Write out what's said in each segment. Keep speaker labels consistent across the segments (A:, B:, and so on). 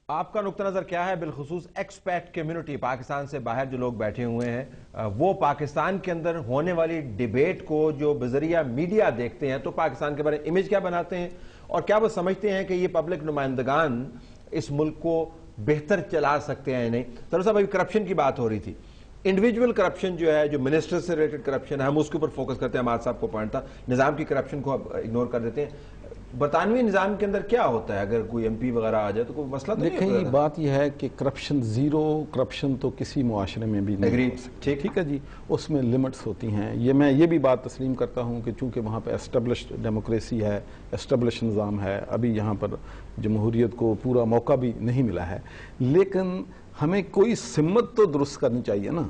A: آپ کا نقطہ نظر کیا ہے بالخصوص ایکسپیٹ کمیونٹی، پاکستان سے باہر جو لوگ بیٹھے ہوئے ہیں، وہ پاکستان کے اندر ہونے والی ڈیبیٹ کو جو بذریعہ میڈیا دیکھتے ہیں تو پاکستان کے بارے میں امیج کیا بناتے ہیں، اور کیا وہ سمجھتے ہیں کہ یہ پبلک نمائندگان اس ملک کو بہتر چلا سکتے ہیں یا نہیں؟ صاحب ابھی کرپشن کی بات ہو رہی تھی، انڈیویجول کرپشن جو ہے، جو منسٹر سے ریلیٹڈ کرپشن ہے، ہم اس کے اوپر فوکس کرتے ہیں، ہمارے صاحب کو پوائنٹ تھا، نظام کی کرپشن کو اگنور کر دیتے ہیں۔ برطانوی نظام کے اندر کیا ہوتا ہے اگر کوئی ایم پی وغیرہ آ جائے تو کوئی مسئلہ تو نہیں ہوتا؟
B: دیکھیں، بات یہ ہے کہ کرپشن زیرو کرپشن تو کسی معاشرے میں بھی نہیں ہو سکتی، ٹھیک ہے جی، اس میں لمٹس ہوتی ہیں۔ میں یہ بھی بات تسلیم کرتا ہوں کہ چونکہ وہاں پہ اسٹیبلشڈ ڈیموکریسی ہے، اسٹیبلش نظام ہے، ابھی یہاں پر جمہوریت کو پورا موقع بھی نہیں ملا ہے، لیکن ہمیں کوئی سمت تو درست کرنی چاہیے نا۔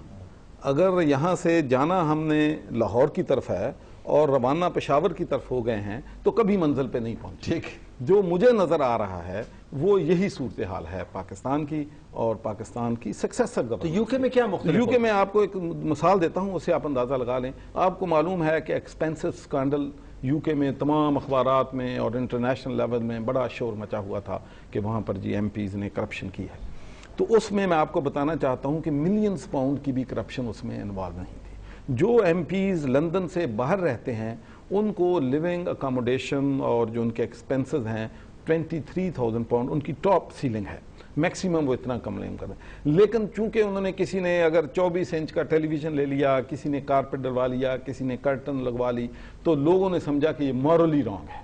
B: اگر یہاں سے جانا ہم نے لاہور کی طرف ہے اور روانہ پشاور کی طرف ہو گئے ہیں تو کبھی منزل پہ نہیں پہنچے۔ ٹھیک، جو مجھے نظر آ رہا ہے وہ یہی صورتحال ہے پاکستان کی اور پاکستان کی سکسیسر گورنمنٹ۔
A: تو یو کے میں کیا مختلف؟
B: یو کے میں آپ کو ایک مثال دیتا ہوں، اسے آپ اندازہ لگا لیں۔ آپ کو معلوم ہے کہ ایکسپینسو اسکینڈل یو کے میں تمام اخبارات میں اور انٹرنیشنل لیول میں بڑا شور مچا ہوا تھا کہ وہاں پر جی ایم پیز نے کرپشن کی ہے۔ تو اس میں آپ کو بتانا چاہتا ہوں کہ ملینز پاؤنڈ کی بھی کرپشن اس میں انوالو نہیں تھی۔ جو ایم پیز لندن سے باہر رہتے ہیں ان کو لیونگ اکاموڈیشن اور جو ان کے ایکسپینسز ہیں 23,000 پاؤنڈ ان کی ٹاپ سیلنگ ہے، میکسیمم وہ اتنا کمپلین کر رہے ہیں۔ لیکن چونکہ انہوں نے کسی نے اگر 24 انچ کا ٹیلی ویژن لے لیا، کسی نے کارپیٹ ڈلوا لیا، کسی نے کرٹن لگوا لی، تو لوگوں نے سمجھا کہ یہ مورلی رانگ ہے۔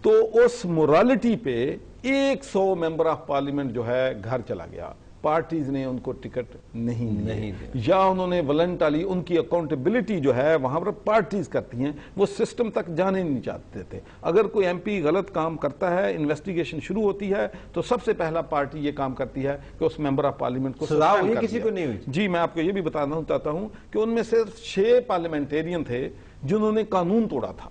B: تو اس مورالٹی پہ 100 ممبر آف پارلیمنٹ جو ہے گھر چلا گیا، پارٹیز نے ان کو ٹکٹ نہیں دی یا انہوں نے والنٹری ان کی اکاؤنٹیبلٹی جو ہے وہاں پر پارٹیز کرتی ہیں، وہ سسٹم تک جانے نہیں چاہتے تھے۔ اگر کوئی ایم پی غلط کام کرتا ہے، انویسٹیگیشن شروع ہوتی ہے تو سب سے پہلا پارٹی یہ کام کرتی ہے کہ اس ممبر آف پارلیمنٹ کو
A: سزا ہوئی، کسی کو نہیں ہوئی۔
B: جی، میں آپ کو یہ بھی بتانا چاہتا ہوں کہ ان میں صرف 6 پارلیمنٹیرین تھے جنہوں نے قانون توڑا تھا،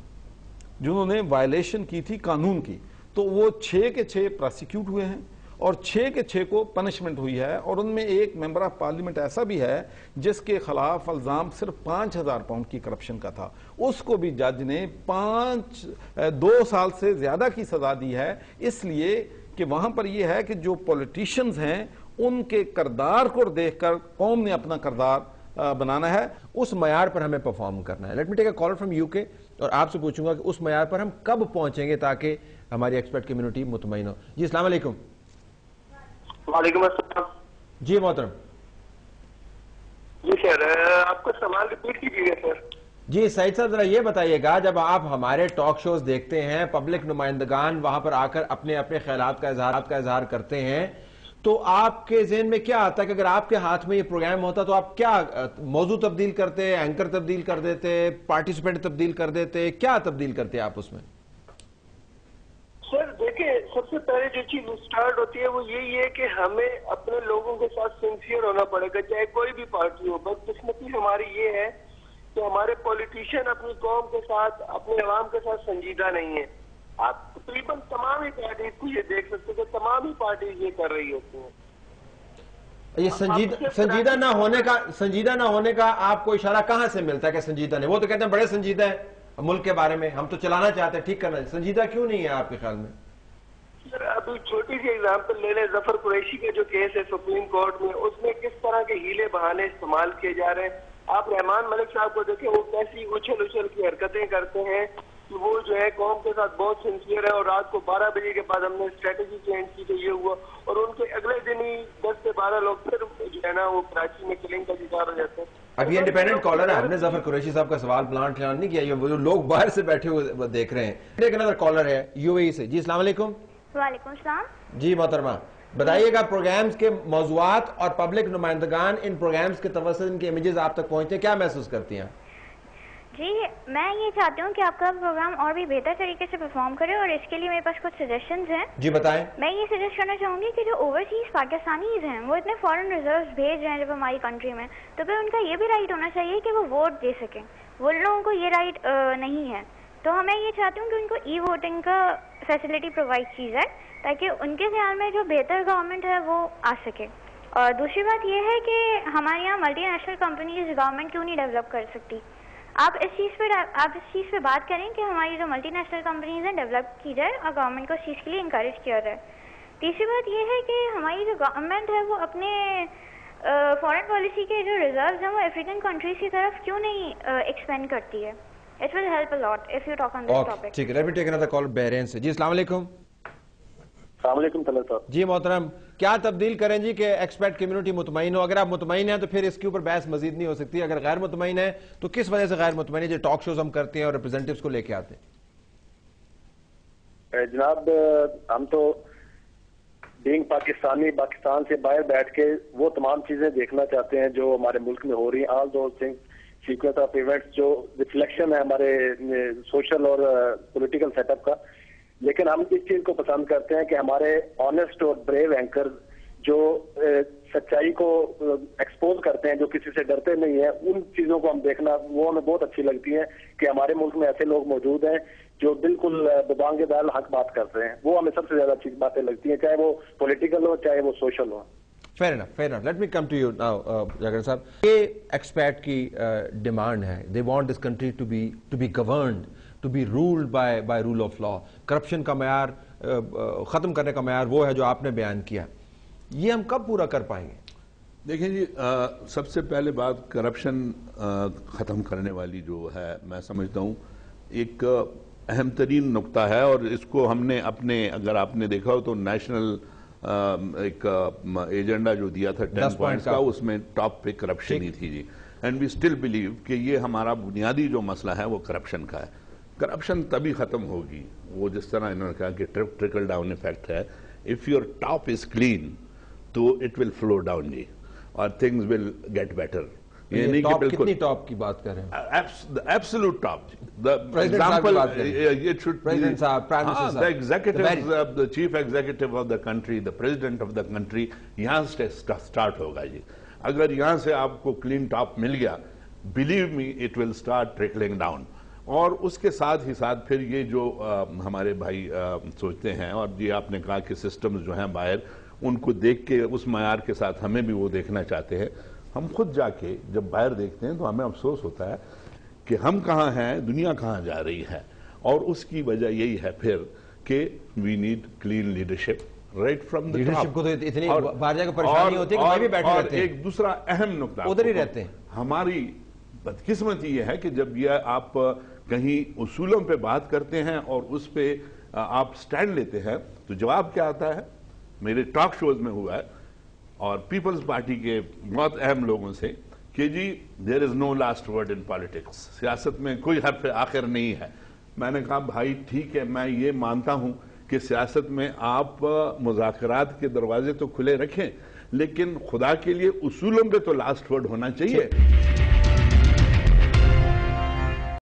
B: جنہوں نے وائلیشن کی تھی قانون کی، تو وہ 6 کے 6 پراسیکیوٹ ہوئے ہیں اور 6 کے 6 کو پنشمنٹ ہوئی ہے، اور ان میں ایک ممبر آف پارلیمنٹ ایسا بھی ہے جس کے خلاف الزام صرف 5,000 پاؤنڈ کی کرپشن کا تھا، اس کو بھی جج نے 2 سال سے زیادہ کی سزا دی ہے، اس لیے کہ وہاں پر یہ ہے کہ جو پولیٹیشنز ہیں ان کے کردار کو دیکھ کر قوم نے اپنا کردار بنانا ہے،
A: اس معیار پر ہمیں پرفارم کرنا ہے۔ Let me take a call from you کے، اور آپ سے پوچھوں گا کہ اس معیار پر ہم کب پہنچیں گے تاکہ ہماری ایکسپرٹ کمیونٹی مطمئن ہو۔ جی السلام علیکم۔
C: وعلیکم السلام۔
A: جی محترم۔
C: جی سر، آپ کا سوال ریپیٹ کیجیے گا سر۔
A: جی سعید صاحب، ذرا یہ بتائیے گا، جب آپ ہمارے ٹاک شوز دیکھتے ہیں، پبلک نمائندگان وہاں پر آ کر اپنے اپنے خیالات کا اظہار کرتے ہیں، تو آپ کے ذہن میں کیا آتا ہے کہ اگر آپ کے ہاتھ میں یہ پروگرام ہوتا تو آپ کیا موضوع تبدیل کرتے، اینکر تبدیل کر دیتے، پارٹیسپینٹ تبدیل کر دیتے، کیا تبدیل کرتے آپ اس میں؟
C: سر دیکھیں، سب سے پہلے جو چیز سٹارٹ ہوتی ہے وہ یہی ہے کہ ہمیں اپنے لوگوں کے ساتھ سنسیئر ہونا پڑے گا، چاہے کوئی بھی پارٹی ہو۔ بدقسمتی ہماری یہ ہے کہ ہمارے پولیٹیشین اپنی قوم کے ساتھ، اپنے عوام کے ساتھ سنجیدہ نہیں ہے۔ آپ تقریباً تمام ہی پارٹیز کو یہ دیکھ سکتے ہیں کہ تمام ہی پارٹیز یہ کر رہی ہوتی ہیں۔
A: یہ سنجیدہ نہ ہونے کا آپ کو اشارہ کہاں سے ملتا ہے کہ سنجیدہ نہیں؟ وہ تو کہتے ہیں بڑے سنجیدہ ہیں ملک کے بارے میں، ہم تو چلانا چاہتے ہیں، ٹھیک کرنا ہے، سنجیدہ کیوں نہیں ہے آپ کے خیال میں؟
C: سر ابھی چھوٹی سی ایگزامپل لے لیں، ظفر قریشی کا جو کیس ہے سپریم کورٹ میں، اس میں کس طرح کے ہیلے بہانے استعمال کیے جا رہے ہیں۔ آپ رحمان ملک صاحب کو دیکھیں، وہ کیسی اچھل کی حرکتیں کرتے ہیں کہ وہ جو ہے قوم کے ساتھ بہت سنسیئر ہے، اور رات کو 12 بجے کے بعد ہم نے اسٹریٹجی چینج کی تو یہ ہوا، اور ان کے اگلے دن ہی 10 سے 12 لوگ پھر جو ہے نا وہ کراچی میں کلنگ کا شکار ہو جاتے ہیں۔
A: ابھی انڈیپینڈنٹ کالر ہے، ہم نے ظفر قریشی صاحب کا سوال پلانٹ نہیں کیا، وہ لوگ باہر سے بیٹھے ہوئے دیکھ رہے ہیں۔ ایک نظر کالر ہے یو اے ای سے۔ جی السلام علیکم۔
D: وعلیکم السلام۔
A: جی محترمہ، بتائیے گا پروگرامز کے موضوعات اور پبلک نمائندگان ان پروگرامز کے توسط ان کے امیجز آپ تک پہنچتے ہیں، کیا محسوس کرتی ہیں؟
D: جی میں یہ چاہتی ہوں کہ آپ کا پروگرام اور بھی بہتر طریقے سے پرفارم کرے، اور اس کے لیے میرے پاس کچھ سجیشنز ہیں۔
A: جی بتائیں۔
D: میں یہ سجیسٹ کرنا چاہوں گی کہ جو اوورسیز پاکستانیز ہیں وہ اتنے فارن ریزروز بھیج رہے ہیں جب ہماری کنٹری میں، تو پھر ان کا یہ بھی رائٹ ہونا چاہیے کہ وہ ووٹ دے سکیں، وہ لوگوں کو یہ رائٹ نہیں ہے۔ تو میں یہ چاہتی ہوں کہ ان کو ای ووٹنگ کا فیسلٹی پرووائڈ کی جائے تاکہ ان کے خیال میں جو بہتر گورنمنٹ ہے وہ آ سکے۔ اور دوسری بات یہ ہے کہ ہمارے یہاں ملٹی نیشنل کمپنیز گورنمنٹ کیوں نہیں ڈیولپ کر سکتی؟ آپ اس چیز پہ بات کریں کہ ہماری جو ملٹی نیشنل کمپنیز ہیں ڈیولپ کی جائے اور گورنمنٹ کو اس چیز کے لیے انکریج کیا جائے۔ تیسری بات یہ ہے کہ ہماری جو گورنمنٹ ہے وہ اپنے فارن پالیسی کے جو ریزروز ہیں وہ افریقن کنٹریز کی طرف کیوں نہیں ایکسپینڈ کرتی ہے. It will help a lot if you talk on this topic.
A: ٹھیک ہے, let me take another call Bahrain سے. جی السلام علیکم.
C: السلام علیکم طلعت صاحب.
A: جی محترم, کیا تبدیل کریں جی کہ ایکسپیٹ کمیونٹی مطمئن ہو؟ اگر آپ مطمئن ہیں تو پھر اس کے اوپر بحث مزید نہیں ہو سکتی. اگر غیر مطمئن ہے تو کس وجہ سے غیر مطمئن ہے؟ جو ٹاک شوز ہم کرتے ہیں اور ریپرزینٹیوز کو لے کے آتے ہیں.
C: جناب ہم تو بینگ پاکستانی, پاکستان سے باہر بیٹھ کے وہ تمام چیزیں دیکھنا چاہتے ہیں جو ہمارے ملک میں ہو رہی ہیں. All those things, sequence of events جو ریفلیکشن ہے ہمارے سوشل اور پولیٹیکل سیٹ اپ کا. لیکن ہم اس چیز کو پسند کرتے ہیں کہ ہمارے آنےسٹ اور بریو اینکر جو سچائی کو ایکسپوز کرتے ہیں, جو کسی سے ڈرتے نہیں ہیں, ان چیزوں کو ہم دیکھنا وہ ہمیں بہت اچھی لگتی ہیں کہ ہمارے ملک میں ایسے لوگ موجود ہیں جو بالکل ببانگ دال حق بات کرتے ہیں. وہ ہمیں سب سے زیادہ اچھی باتیں لگتی ہیں, چاہے وہ پولیٹیکل ہو چاہے وہ social who.
A: Fair enough, fair enough. Let me come to you now, جاگر صاحب. یہ ایکسپیٹ کی ڈیمانڈ ہے. They want this country to be governed, to be ruled by rule of law. Corruption کا معیار ختم کرنے کا معیار وہ ہے جو آپ نے بیان کیا. یہ ہم کب پورا کر پائیں گے؟
E: دیکھیں جی, سب سے پہلے بات کرپشن ختم کرنے والی جو ہے, میں سمجھتا ہوں ایک اہم ترین نقطہ ہے, اور اس کو ہم نے اپنے, اگر آپ نے دیکھا ہو تو نیشنل ایک ایجنڈا جو دیا تھا 10 پوائنٹس کا, اس میں ٹاپ پہ کرپشن ہی تھی جی. اینڈ وی اسٹل بلیو کہ یہ ہمارا بنیادی جو مسئلہ ہے وہ کرپشن کا ہے. کرپشن تبھی ختم ہوگی, وہ جس طرح انہوں نے کہا کہ ٹرکل ڈاؤن ایفیکٹ ہے. If your top is clean تو اٹ ول فلو ڈاؤن جی, اور تھنگز ول گیٹ بیٹر. یہ نہیں کہ بالکل
A: کتنی ٹاپ کی بات کر رہے ہیں؟
E: Absolute top. the chief executive of the country, the president of the country, یہاں سے سٹارٹ ہوگا جی. اگر یہاں سے آپ کو کلین ٹاپ مل گیا, believe me it will start trickling down. اور اس کے ساتھ ہی ساتھ پھر یہ جو ہمارے بھائی سوچتے ہیں, اور یہ آپ نے کہا کہ سسٹمز جو ہیں باہر, ان کو دیکھ کے اس معیار کے ساتھ ہمیں بھی وہ دیکھنا چاہتے ہیں. ہم خود جا کے جب باہر دیکھتے ہیں تو ہمیں افسوس ہوتا ہے کہ ہم کہاں ہیں, دنیا کہاں جا رہی ہے. اور اس کی وجہ یہی ہے پھر کہ we need clean leadership right from the top.
A: Leadership کو تو اتنی باہر جا کے پریشانی ہوتی ہے کہ وہیں بھی بیٹھے رہتے ہیں.
E: ایک دوسرا اہم نقطہ
A: ادھر ہی رہتے ہیں.
E: ہماری بدقسمتی یہ ہے کہ جب یہ آپ کہیں اصولوں پہ بات کرتے ہیں اور اس پہ آپ سٹینڈ لیتے ہیں تو جواب کیا آتا ہے؟ میرے ٹاک شوز میں ہوا ہے اور پیپلز پارٹی کے بہت اہم لوگوں سے کہ جی دیر از نو لاسٹ ورڈ ان پالیٹکس, سیاست میں کوئی حرف آخر نہیں ہے. میں نے کہا بھائی ٹھیک ہے, میں یہ مانتا ہوں کہ سیاست میں آپ مذاکرات کے دروازے تو کھلے رکھیں, لیکن خدا کے لیے اصولوں پہ تو لاسٹ ورڈ ہونا چاہیے.